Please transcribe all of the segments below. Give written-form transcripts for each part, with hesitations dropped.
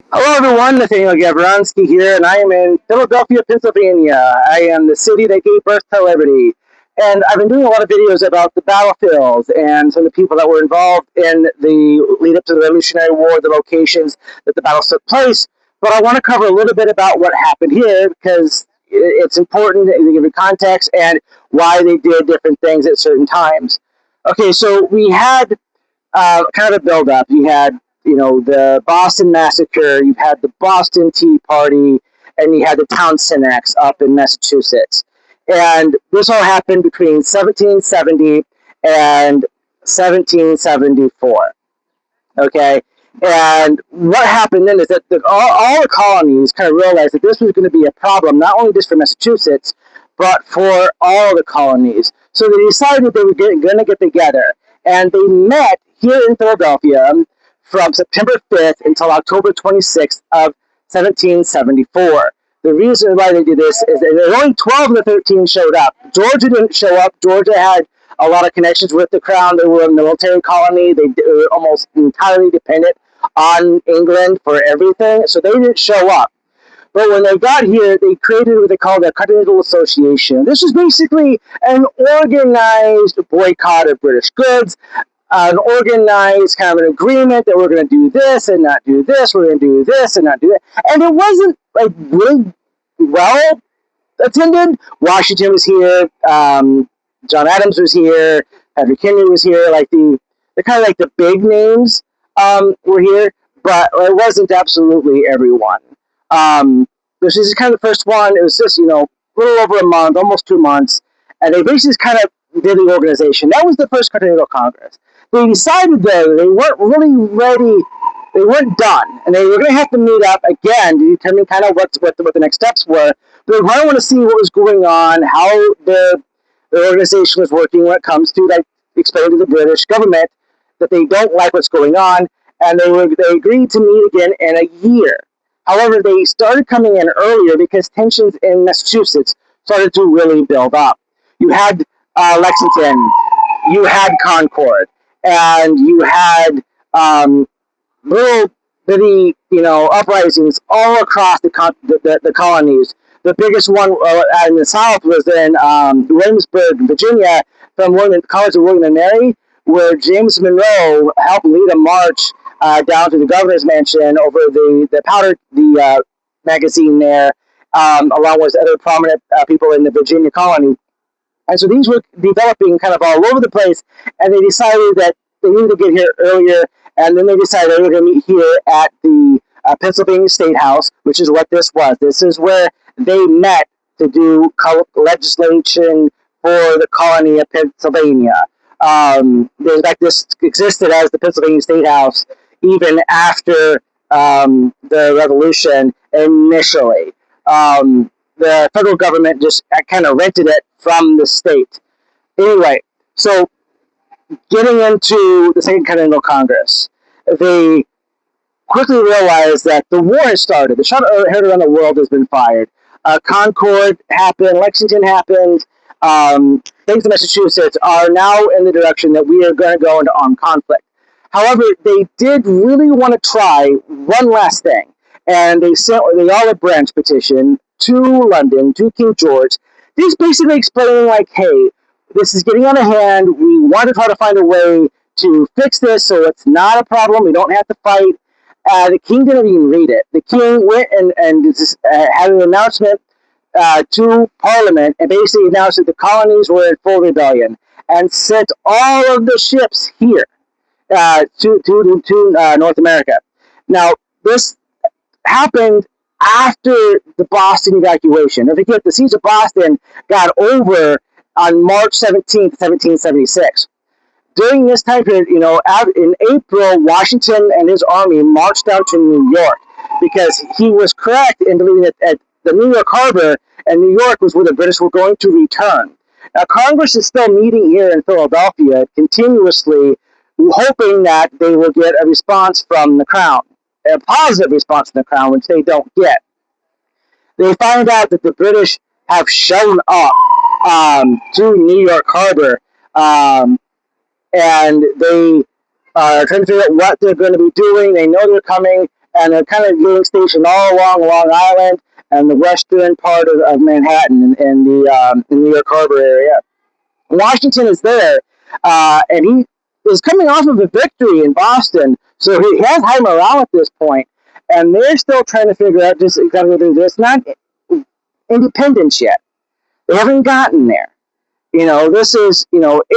Hello, everyone. Nathaniel Gavronsky here, and I am in Philadelphia, Pennsylvania. I am the city that gave birth to liberty. And I've been doing a lot of videos about the battlefields and some of the people that were involved in the lead up to the Revolutionary War, the locations that the battles took place. But I want to cover a little bit about what happened here because it's important to give you context and why they did different things at certain times. Okay, so we had kind of a build-up. You had, the Boston Massacre, you had the Boston Tea Party, and you had the Town Annex up in Massachusetts. And this all happened between 1770 and 1774. Okay? And what happened then is that all the colonies kind of realized that this was going to be a problem, not only just for Massachusetts, but for all the colonies. So they decided they were going to get together. And they met here in Philadelphia from September 5th until October 26th of 1774. The reason why they did this is that only 12 of the 13 showed up. Georgia didn't show up. Georgia had a lot of connections with the crown. They were a military colony. They were almost entirely dependent on England for everything, so they didn't show up. But when they got here, they created what they call the Continental Association. This was basically an organized boycott of British goods, an organized kind of an agreement that we're going to do this and not do this, we're going to do this and not do that. And it wasn't like really well attended. Washington was here, John Adams was here, Patrick Henry was here, like the kind of like the big names were here, but it wasn't absolutely everyone. This is kind of the first one. It was just, a little over a month, almost 2 months, and they basically just kind of did the organization. That was the first Continental Congress. They decided though they weren't really ready. They weren't done, and they were going to have to meet up again to determine kind of what the next steps were. But they might want to see what was going on, how the organization was working when it comes to like explaining to the British government that they don't like what's going on, and they agreed to meet again in a year. However, they started coming in earlier because tensions in Massachusetts started to really build up. You had Lexington, you had Concord, and you had little bitty, uprisings all across the colonies. The biggest one in the South was in Williamsburg, Virginia, from College of William and Mary, where James Monroe helped lead a march down to the governor's mansion over the powder magazine there, along with other prominent people in the Virginia colony. And so these were developing kind of all over the place, and they decided that they needed to get here earlier, and then they decided they were going to meet here at the Pennsylvania State House, which is what this was. This is where they met to do legislation for the colony of Pennsylvania. In fact, this existed as the Pennsylvania State House even after the Revolution initially. The federal government just kind of rented it from the state. Anyway, so getting into the Second Continental Congress, they quickly realized that the war has started. The shot heard around the world has been fired. Concord happened, Lexington happened. Things in Massachusetts are now in the direction that we are going to go into armed conflict. However, they did really want to try one last thing, and they sent the olive branch petition to London, to King George, just basically explaining like, hey, this is getting out of hand. We want to try to find a way to fix this so it's not a problem. We don't have to fight. The king didn't even read it. The king went and just, had an announcement to Parliament and basically announced that the colonies were in full rebellion and sent all of the ships here to North America. Now, this happened after the Boston evacuation. Don't forget, the siege of Boston got over on March 17th, 1776. During this time period, in April, Washington and his army marched down to New York because he was correct in believing that at the New York harbor and New York was where the British were going to return. Now, Congress is still meeting here in Philadelphia continuously, hoping that they will get a response from the Crown, a positive response from the Crown, which they don't get. They find out that the British have shown up to New York harbor, and they are trying to figure out what they're going to be doing. They know they're coming, and they're kind of getting stationed all along Long Island and the western part of Manhattan and the New York Harbor area. Washington is there, and he is coming off of a victory in Boston, so he has high morale at this point, and they're still trying to figure out just exactly what they're doing. It's not independence yet. They haven't gotten there. This is,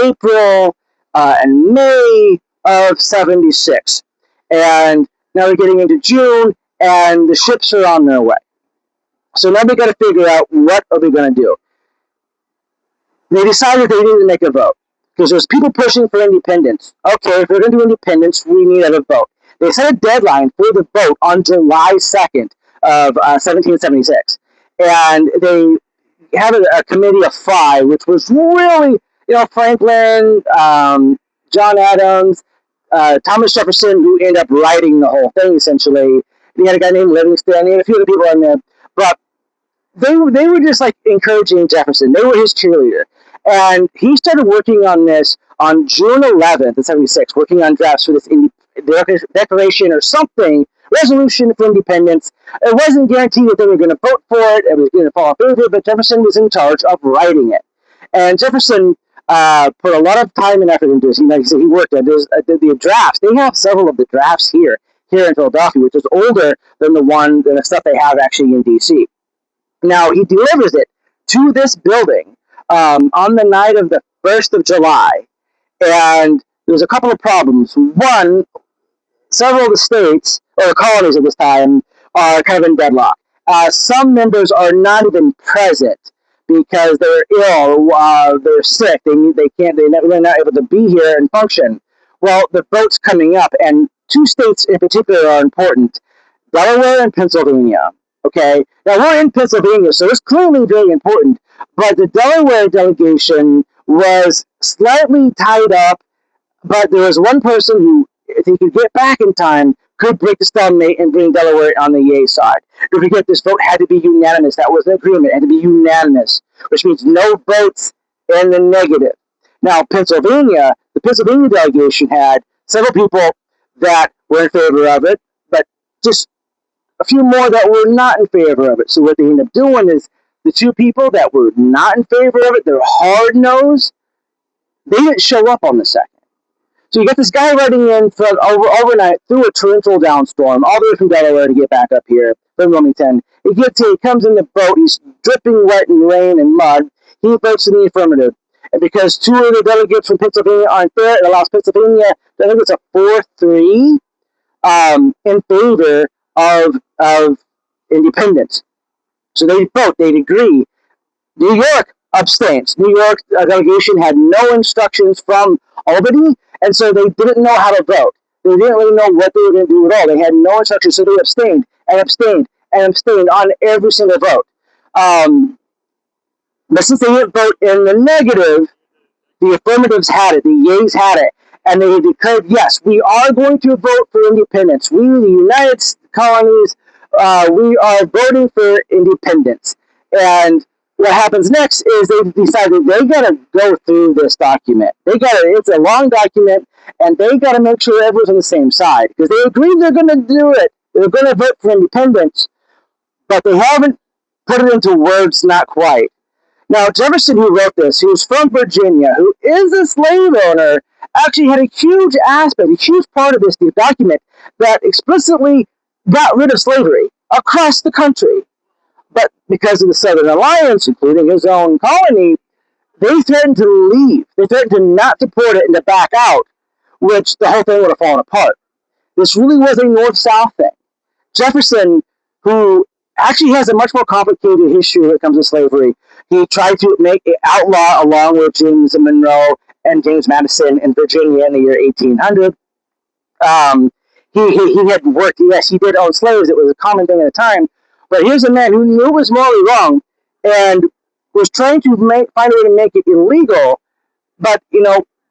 April and May of 76. And now we're getting into June, and the ships are on their way. So now we got to figure out what are we going to do. They decided they needed to make a vote because there's people pushing for independence. Okay, if we're going to do independence, we need to have a vote. They set a deadline for the vote on July 2nd of 1776. And they had a committee of 5, which was really, Franklin, John Adams, Thomas Jefferson, who ended up writing the whole thing, essentially. You had a guy named Livingston, you had a few other people in there. But they were just like encouraging Jefferson. They were his cheerleader. And he started working on this on June 11th of 76, working on drafts for this declaration or something, resolution for independence. It wasn't guaranteed that they were going to vote for it. It was going to fall in favor, but Jefferson was in charge of writing it. And Jefferson put a lot of time and effort into this. Like I said, he worked at the drafts. They have several of the drafts here in Philadelphia, which is older than the stuff they have actually in D.C. Now, he delivers it to this building on the night of the 1st of July, and there's a couple of problems. One, several of the states, or the colonies at this time, are kind of in deadlock. Some members are not even present because they're ill, they're sick, they're not able to be here and function. Well, the vote's coming up, and 2 states in particular are important, Delaware and Pennsylvania. Okay, now we're in Pennsylvania, so it's clearly very important, but the Delaware delegation was slightly tied up, but there was one person who, if he could get back in time, could break the stalemate and bring Delaware on the yay side. Don't forget, this vote had to be unanimous. That was an agreement. It had to be unanimous, which means no votes in the negative. Now, the Pennsylvania delegation had several people that were in favor of it, but just a few more that were not in favor of it. So what they ended up doing is the 2 people that were not in favor of it, they're hard-nosed, they didn't show up on the 2nd. So you get this guy riding in from overnight through a torrential downstorm, all the way from Delaware to get back up here from Wilmington. He comes in the boat, he's dripping wet in rain and mud. He votes in the affirmative. And because 2 of the delegates from Pennsylvania aren't there, it allows Pennsylvania, I think it's a 4-3 in favor of independence. So they vote, they'd agree. New York abstains. New York delegation had no instructions from Albany, and so they didn't know how to vote. They didn't really know what they were going to do at all. They had no instructions, so they abstained and abstained and abstained on every single vote. But since they didn't vote in the negative, the affirmatives had it, the yeas had it, and they declared, yes, we are going to vote for independence. We, the United Colonies, we are voting for independence. And what happens next is they decided they got to go through this document. It's a long document, and they got to make sure everyone's on the same side, because they agreed they're going to do it. They're going to vote for independence, but they haven't put it into words, not quite. Now, Jefferson, who wrote this, who's from Virginia, who is a slave owner, actually had a huge aspect, a huge part of this document that explicitly got rid of slavery across the country. But because of the Southern Alliance, including his own colony, they threatened to leave. They threatened to not support it and to back out, which the whole thing would have fallen apart. This really was a North-South thing. Jefferson, who actually has a much more complicated history when it comes to slavery, he tried to make it outlaw along with James Monroe and James Madison in Virginia in the year 1800. He had worked, yes, he did own slaves. It was a common thing at the time. But here's a man who knew it was morally wrong and was trying to find a way to make it illegal. But,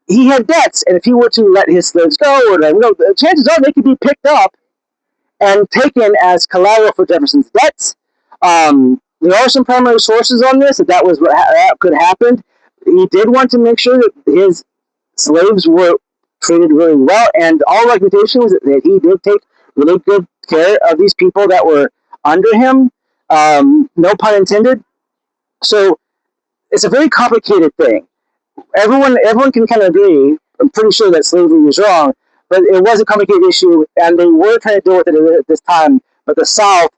he had debts, and if he were to let his slaves go, the chances are they could be picked up and taken as collateral for Jefferson's debts. There are some primary sources on this, that was what could happen. He did want to make sure that his slaves were treated really well, and all reputation was that he did take really good care of these people that were under him. No pun intended. So it's a very complicated thing. Everyone can kind of agree. I'm pretty sure that slavery was wrong, but it was a complicated issue, and they were trying to deal with it at this time. But the South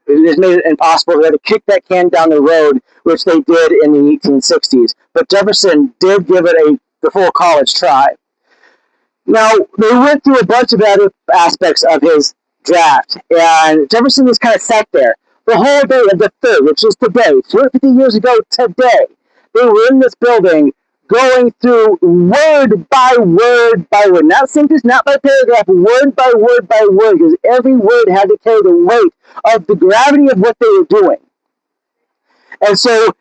has made it impossible. They had to kick that can down the road, which they did in the 1860s. But Jefferson did give it the full college try. Now, they went through a bunch of other aspects of his draft, and Jefferson just kind of sat there the whole day of the 3rd, which is today, 250 years ago today. They were in this building going through word by word by word, not sentence, not by paragraph, word by word by word, because every word had to carry the weight of the gravity of what they were doing. And so,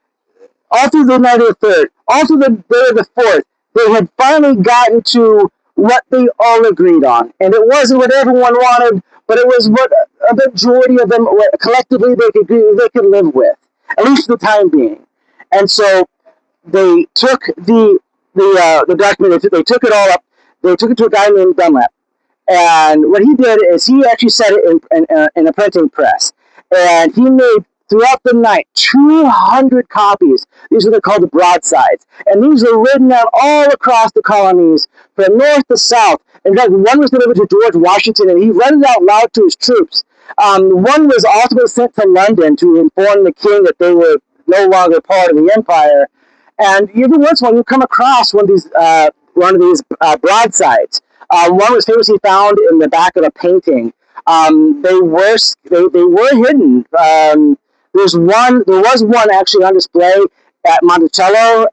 all through the night of the 3rd, all through the day of the 4th, they had finally gotten to what they all agreed on. And it wasn't what everyone wanted, but it was what a majority of them collectively they could live with, at least for the time being. And so they took the document, they took it all up, they took it to a guy named Dunlap. And what he did is he actually set it in a printing press. And he made, throughout the night, 200 copies. These are called the broadsides. And these are written out all across the colonies, from north to south. In fact, one was delivered to George Washington, and he read it out loud to his troops. One was ultimately sent to London to inform the king that they were no longer part of the empire. And even once when you come across one of these broadsides, one was famously found in the back of a painting. They were hidden. There was one actually on display at Monticello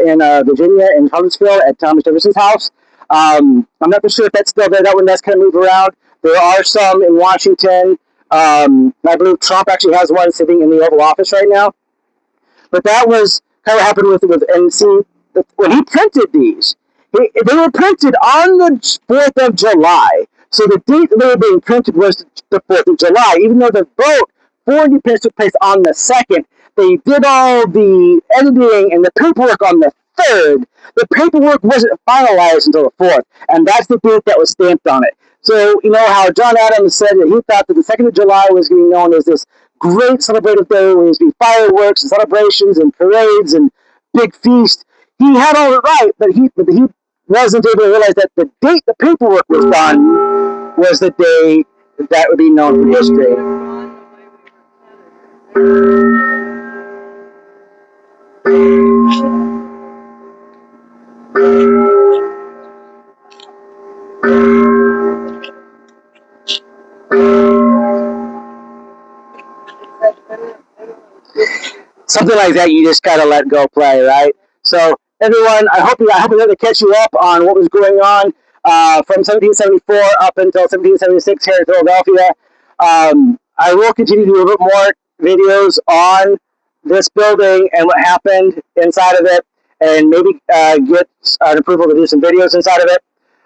in Virginia, in Huntersville, at Thomas Jefferson's house. I'm not for sure if that's still there. That one does kind of move around. There are some in Washington. I believe Trump actually has one sitting in the Oval Office right now. But that was kind of happened with and see, when he printed these, they were printed on the 4th of July. So the date that they were being printed was the 4th of July, even though the vote for independence took place on the 2nd. They did all the editing and the paperwork on the 3rd. The paperwork wasn't finalized until the 4th, and that's the date that was stamped on it. So, you know how John Adams said that he thought that the 2nd of July was going to be known as this great celebrative day where there's going to be fireworks and celebrations and parades and big feast. He had all it right, but he wasn't able to realize that the date the paperwork was done was the day that would be known for history. Something like that, you just gotta let go play, right? So, everyone, I hope I was able to catch you up on what was going on from 1774 up until 1776 here in Philadelphia. I will continue to do a little bit more videos on this building and what happened inside of it, and maybe get an approval to do some videos inside of it.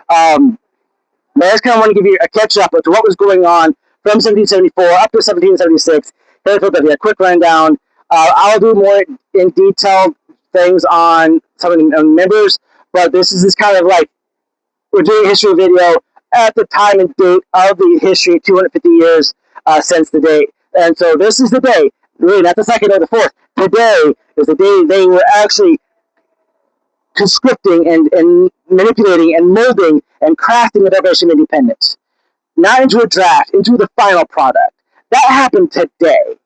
But I just kind of want to give you a catch up to what was going on from 1774 up to 1776 here in Philadelphia. A quick rundown. I'll do more in detail things on some of the members, but this is kind of like we're doing a history video at the time and date of the history, 250 years since the date. And so this is the day, really not the 2nd or the 4th. Today is the day they were actually conscripting and manipulating and molding and crafting the Declaration of Independence. Not into a draft, into the final product. That happened today.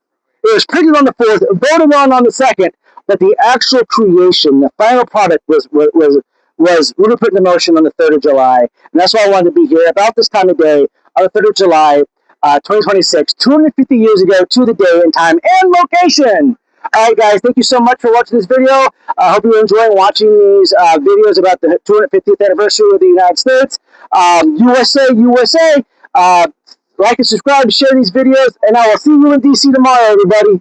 It was printed on the 4th, voted on the 2nd, but the actual creation, the final product, was really put into motion on the 3rd of July. And that's why I wanted to be here about this time of day, on the 3rd of July, 2026, 250 years ago to the day and time and location. All right, guys, thank you so much for watching this video. I hope you're enjoying watching these videos about the 250th anniversary of the United States. USA. Like and subscribe, share these videos, and I will see you in DC tomorrow, everybody.